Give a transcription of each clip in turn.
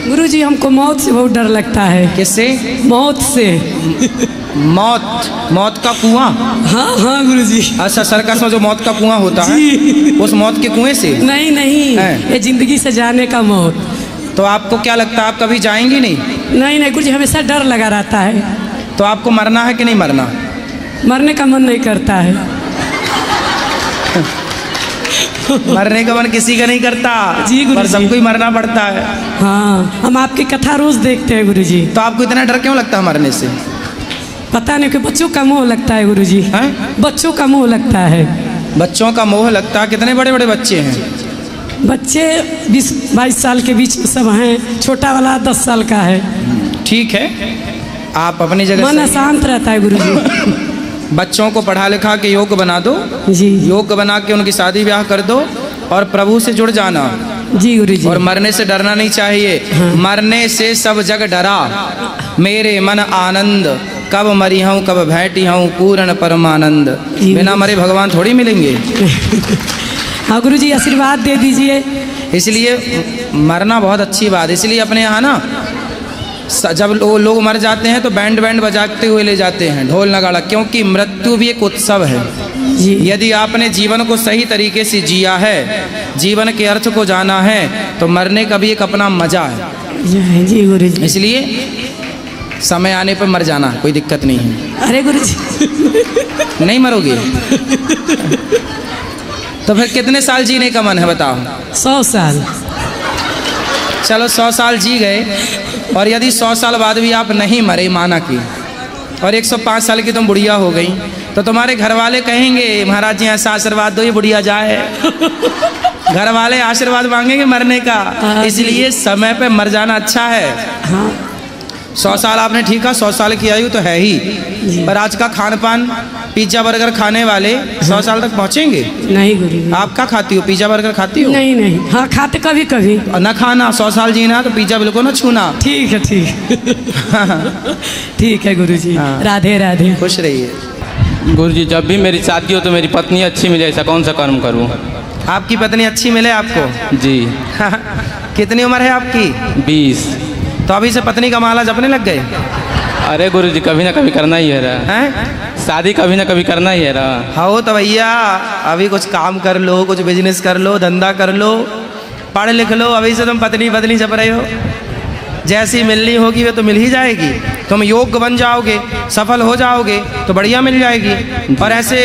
गुरुजी हमको मौत से बहुत डर लगता है। किससे? मौत से। मौत का कुआं? हाँ हाँ गुरुजी। अच्छा, सर्कस में जो मौत का कुआं होता है उस मौत के कुएं से? नहीं नहीं, ये जिंदगी से जाने का मौत। तो आपको क्या लगता है आप कभी जाएंगी नहीं? नहीं नहीं गुरुजी, हमेशा डर लगा रहता है। तो आपको मरना है कि नहीं मरना? मरने का मन नहीं करता है। मरने का मन किसी का नहीं करता जी गुरुजी, पर सबको ही मरना पड़ता है। हाँ, हम आपकी कथा रोज देखते हैं गुरुजी। तो आपको इतना डर क्यों लगता है मरने से? पता नहीं कि बच्चों का मोह लगता है गुरुजी। हैं? बच्चों का मोह लगता है। बच्चों का मोह लगता है? कितने बड़े बड़े बच्चे हैं? बच्चे 20-22 साल के बीच में सब हैं। छोटा वाला 10 साल का है। ठीक है, आप अपनी जगह मन अशांत रहता है गुरुजी। बच्चों को पढ़ा लिखा के योग्य बना दो जी। योग्य बना के उनकी शादी ब्याह कर दो और प्रभु से जुड़ जाना। जी गुरुजी। और मरने से डरना नहीं चाहिए। हाँ। मरने से सब जग डरा, मेरे मन आनंद, कब मरी हूँ कब भेंटी हूँ पूर्ण परमानंद। बिना मरे भगवान थोड़ी मिलेंगे। हाँ गुरुजी, आशीर्वाद दे दीजिए। इसलिए मरना बहुत अच्छी बात। इसलिए अपने यहाँ ना जब लोग मर जाते हैं तो बैंड बजाते हुए ले जाते हैं, ढोल नगाड़ा, क्योंकि मृत्यु भी एक उत्सव है। जी। यदि आपने जीवन को सही तरीके से जिया है, जीवन के अर्थ को जाना है, तो मरने का भी एक अपना मजा है। जी गुरुजी। इसलिए समय आने पर मर जाना, कोई दिक्कत नहीं है। अरे गुरुजी नहीं मरोगे तो फिर कितने साल जीने का मन है बताओ? 100 साल। चलो 100 साल जी गए, और यदि 100 साल बाद भी आप नहीं मरे, माना कि, और 105 साल की तुम बुढ़िया हो गई, तो तुम्हारे घर वाले कहेंगे महाराज जी ऐसा आशीर्वाद दो ये बुढ़िया जाए। घर वाले आशीर्वाद मांगेंगे मरने का। इसलिए समय पे मर जाना अच्छा है। हाँ। 100 साल आपने ठीक है, 100 साल की आयु तो है ही, पर आज का खान पान पिज्जा बर्गर खाने वाले 100 साल तक पहुंचेंगे? नहीं गुरुजी। आप क्या खाती हो? पिज्जा बर्गर खाती हो? नहीं नहीं, हाँ खाते कभी कभी। और ना खाना, 100 साल जीना तो पिज्जा बिल्कुल ना छूना। ठीक है ठीक है गुरुजी। हाँ। राधे राधे। खुश रहिए। गुरुजी, जब भी मेरी शादी हो तो मेरी पत्नी अच्छी मिले, ऐसा कौन सा कर्म करूं? आपकी पत्नी अच्छी मिले आपको? जी। कितनी उम्र है आपकी? 20। तो अभी से पत्नी का माला जपने लग गए? अरे गुरुजी, कभी ना कभी करना ही है रहा। हैं? शादी कभी ना कभी करना ही है रहा। हाँ तो भैया अभी कुछ काम कर लो, कुछ बिजनेस कर लो, धंधा कर लो, पढ़ लिख लो। अभी से तुम पत्नी जप रहे हो। जैसी मिलनी होगी वे तो मिल ही जाएगी। तुम योग्य बन जाओगे, सफल हो जाओगे तो बढ़िया मिल जाएगी। और ऐसे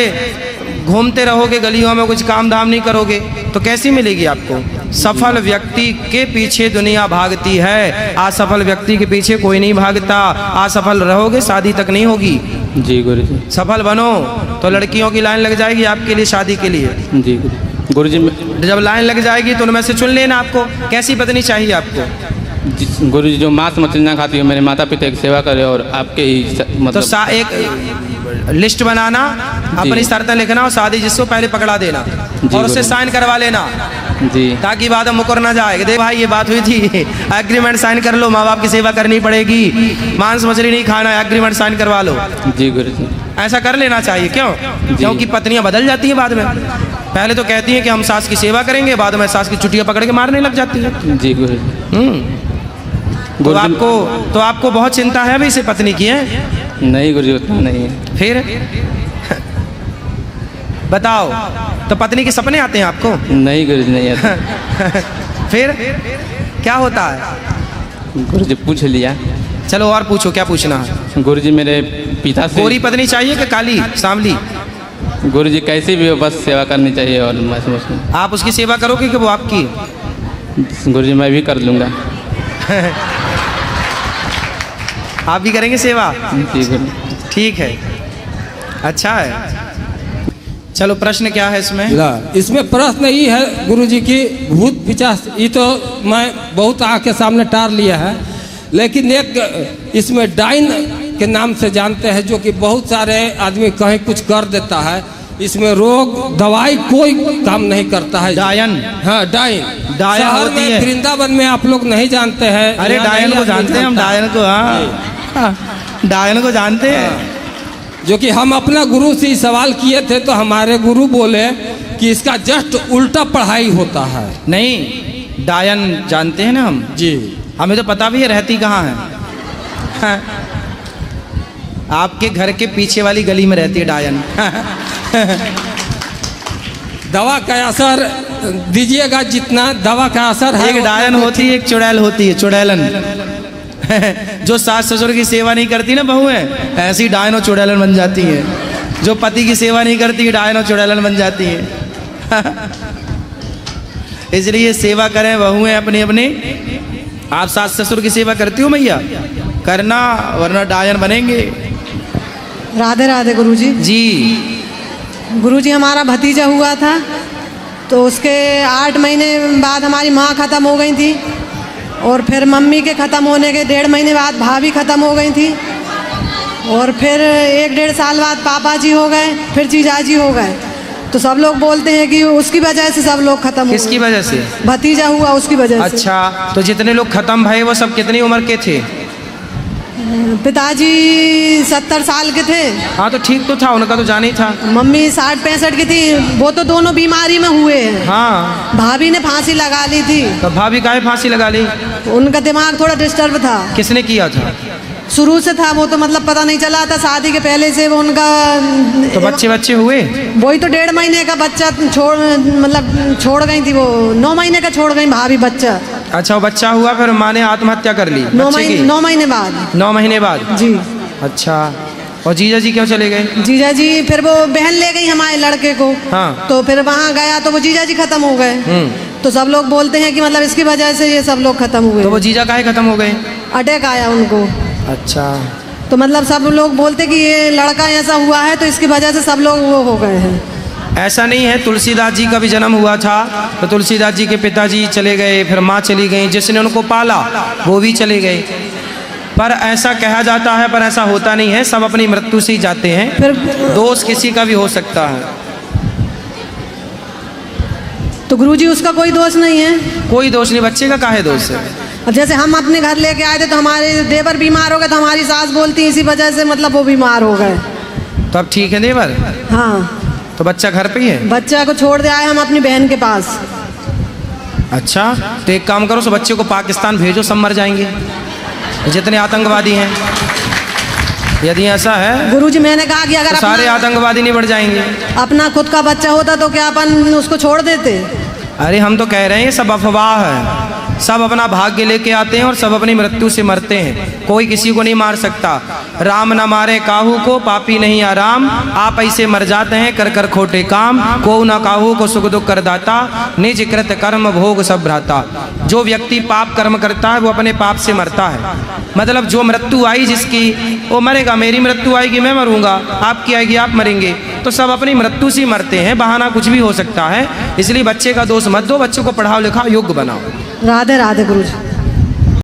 घूमते रहोगे गलियों में, कुछ काम धाम नहीं करोगे तो कैसी मिलेगी आपको? सफल व्यक्ति के पीछे दुनिया भागती है, असफल व्यक्ति के पीछे कोई नहीं भागता। असफल रहोगे शादी तक नहीं होगी। जी गुरुजी। सफल बनो तो लड़कियों की लाइन लग जाएगी आपके लिए शादी के लिए। जी गुरुजी। जब लाइन लग जाएगी तो उनमें से चुन लेना आपको कैसी पत्नी चाहिए आपको। गुरुजी, जो मांस मछली ना खाती हो, मेरे माता पिता की सेवा करे और आपके ही मतलब तो एक लिस्ट बनाना, अपनी शर्तें लिखना और शादी जिसको पहले पकड़ा देना और उससे साइन करवा लेना जी, ताकि बाद में मुकर ना जाए। देख भाई ये बात हुई थी, एग्रीमेंट साइन कर लो, माँ बाप की सेवा करनी पड़ेगी, मांस मछली नहीं खाना, एग्रीमेंट साइन करवा लो। जी गुरुजी। ऐसा कर लेना चाहिए। क्यों? क्योंकि पत्नियां बदल जाती हैं बाद में। पहले तो कहती हैं कि हम सास की सेवा करेंगे, बाद में सास की चुटियां पकड़ के मारने लग जाती है। जी गुरुजी। तो आपको बहुत चिंता है अभी से पत्नी की है? नहीं गुरुजी, उतना नहीं है। फिर बताओ, तो पत्नी के सपने आते हैं आपको? नहीं गुरुजी, नहीं आते। फिर क्या होता है? गुरुजी पूछ लिया। चलो और पूछो, क्या पूछना है? गुरुजी, मेरे पिता से गोरी पत्नी चाहिए कि काली सांवली? गुरुजी कैसी भी हो, बस सेवा करनी चाहिए। और मैं समझता हूँ आप उसकी सेवा करोगे कि वो आपकी? गुरुजी मैं भी कर लूँगा। आप भी करेंगे सेवा? जी गुरुजी। ठीक है, अच्छा है। चलो प्रश्न क्या है इसमें? इसमें प्रश्न ये है गुरुजी की भूत पिशाच, ये तो मैं बहुत आँख के सामने टार लिया है, लेकिन एक इसमें डाइन के नाम से जानते हैं, जो कि बहुत सारे आदमी कहीं कुछ कर देता है। इसमें रोग दवाई कोई काम नहीं करता है। डायन? हाँ डायन। डायन होती है वृंदावन में, आप लोग नहीं जानते हैं? अरे डायन को जानते हैं हम, डायन को। हाँ डायन को जानते हैं। जो कि हम अपना गुरु से सवाल किए थे तो हमारे गुरु बोले कि इसका जस्ट उल्टा पढ़ाई होता है। नहीं, डायन जानते हैं ना हम जी। हमें तो पता भी है रहती कहाँ है। हाँ। आपके घर के पीछे वाली गली में रहती है डायन। दवा का असर दीजिएगा जितना दवा का असर है। एक डायन होती है, एक चुड़ैल होती है, चुड़ैलन। जो सास ससुर की सेवा नहीं करती ना बहुएं, ऐसी डायन और चुड़ैलन बन जाती है। जो पति की सेवा नहीं करती, डायन और चुड़ैलन बन जाती है। इसलिए सेवा करें बहुएं अपनी अपनी। आप सास ससुर की सेवा करती हो मैया? करना, वरना डायन बनेंगे। राधे राधे गुरुजी। जी। गुरुजी हमारा भतीजा हुआ था, तो उसके 8 महीने बाद हमारी माँ ख़त्म हो गई थी, और फिर मम्मी के ख़त्म होने के 1.5 महीने बाद भाभी ख़त्म हो गई थी, और फिर 1-1.5 साल बाद पापा जी हो गए, फिर जीजाजी हो गए। तो सब लोग बोलते हैं कि उसकी वजह से सब लोग खत्म हो। किसकी वजह से? भतीजा हुआ उसकी वजह से। अच्छा, तो जितने लोग खत्म भये वो सब कितनी उम्र के थे? पिताजी 70 साल के थे। हाँ तो ठीक तो था, उनका तो जाना ही था। मम्मी 60-65 की थी। वो तो दोनों बीमारी में हुए हैं। हाँ। भाभी ने फांसी लगा ली थी। तो भाभी काहे फांसी लगा ली? उनका दिमाग थोड़ा डिस्टर्ब था। किसने किया था? शुरू से था वो, तो मतलब पता नहीं चला था, शादी के पहले से वो उनका। तो बच्चे हुए? वही तो 1.5 महीने का बच्चा छोड़ गई थी वो। 9 महीने का छोड़ गई भाभी बच्चा। अच्छा, वो बच्चा हुआ, फिर माँ ने आत्महत्या कर ली? 9 महीने बाद। 9 महीने बाद? जी। अच्छा, और जीजा जी क्यों चले गए? जीजा जी फिर वो बहन ले गई हमारे लड़के को। हाँ। तो फिर वहाँ गया तो वो जीजा जी खत्म हो गए। तो सब लोग बोलते हैं कि मतलब इसकी वजह से ये सब लोग खत्म हुए। तो वो जीजा काहे खत्म हो गए? अटैक आया उनको। अच्छा। तो मतलब सब लोग बोलते कि ये लड़का ऐसा हुआ है, तो इसकी वजह से सब लोग वो हो गए हैं। ऐसा नहीं है, तुलसीदास जी का भी जन्म हुआ था, तो तुलसीदास जी के पिताजी चले गए, फिर माँ चली गई, जिसने उनको पाला वो भी चले गए। पर ऐसा कहा जाता है, पर ऐसा होता नहीं है। सब अपनी मृत्यु से ही जाते हैं। फिर दोष किसी का भी हो सकता है। तो गुरुजी उसका कोई दोष नहीं है? कोई दोष नहीं, बच्चे का काहे दोष है? अब जैसे हम अपने घर लेके आए थे, तो हमारे देवर बीमार हो गए, तो हमारी सास बोलती है इसी वजह से मतलब वो बीमार हो गए। तो अब ठीक है देवर? हाँ। तो बच्चा घर पे ही है? बच्चा को छोड़ दे आए हम अपनी बहन के पास। अच्छा, तो एक काम करो, सो बच्चे को पाकिस्तान भेजो, सब मर जाएंगे जितने आतंकवादी हैं। यदि ऐसा है गुरुजी, मैंने कहा कि अगर तो सारे आतंकवादी नहीं बढ़ जाएंगे। अपना खुद का बच्चा होता तो क्या अपन उसको छोड़ देते? अरे हम तो कह रहे हैं ये सब अफवाह है। सब अपना भाग्य लेके आते हैं और सब अपनी मृत्यु से मरते हैं। कोई किसी को नहीं मार सकता। राम न मारे काहू को, पापी नहीं आराम। आप ऐसे मर जाते हैं कर कर खोटे काम। को न काहू को सुख दुख कर दाता, निज कृत कर्म भोग सब भ्राता। जो व्यक्ति पाप कर्म करता है वो अपने पाप से मरता है। मतलब जो मृत्यु आई जिसकी, वो मरेगा। मेरी मृत्यु आएगी, मैं मरूंगा। आपकी आएगी, आप मरेंगे। तो सब अपनी मृत्यु से मरते हैं। बहाना कुछ भी हो सकता है। इसलिए बच्चे का दोष मत दो, बच्चों को पढ़ाओ लिखाओ, योग्य बनाओ। राधे राधे गुरुजी।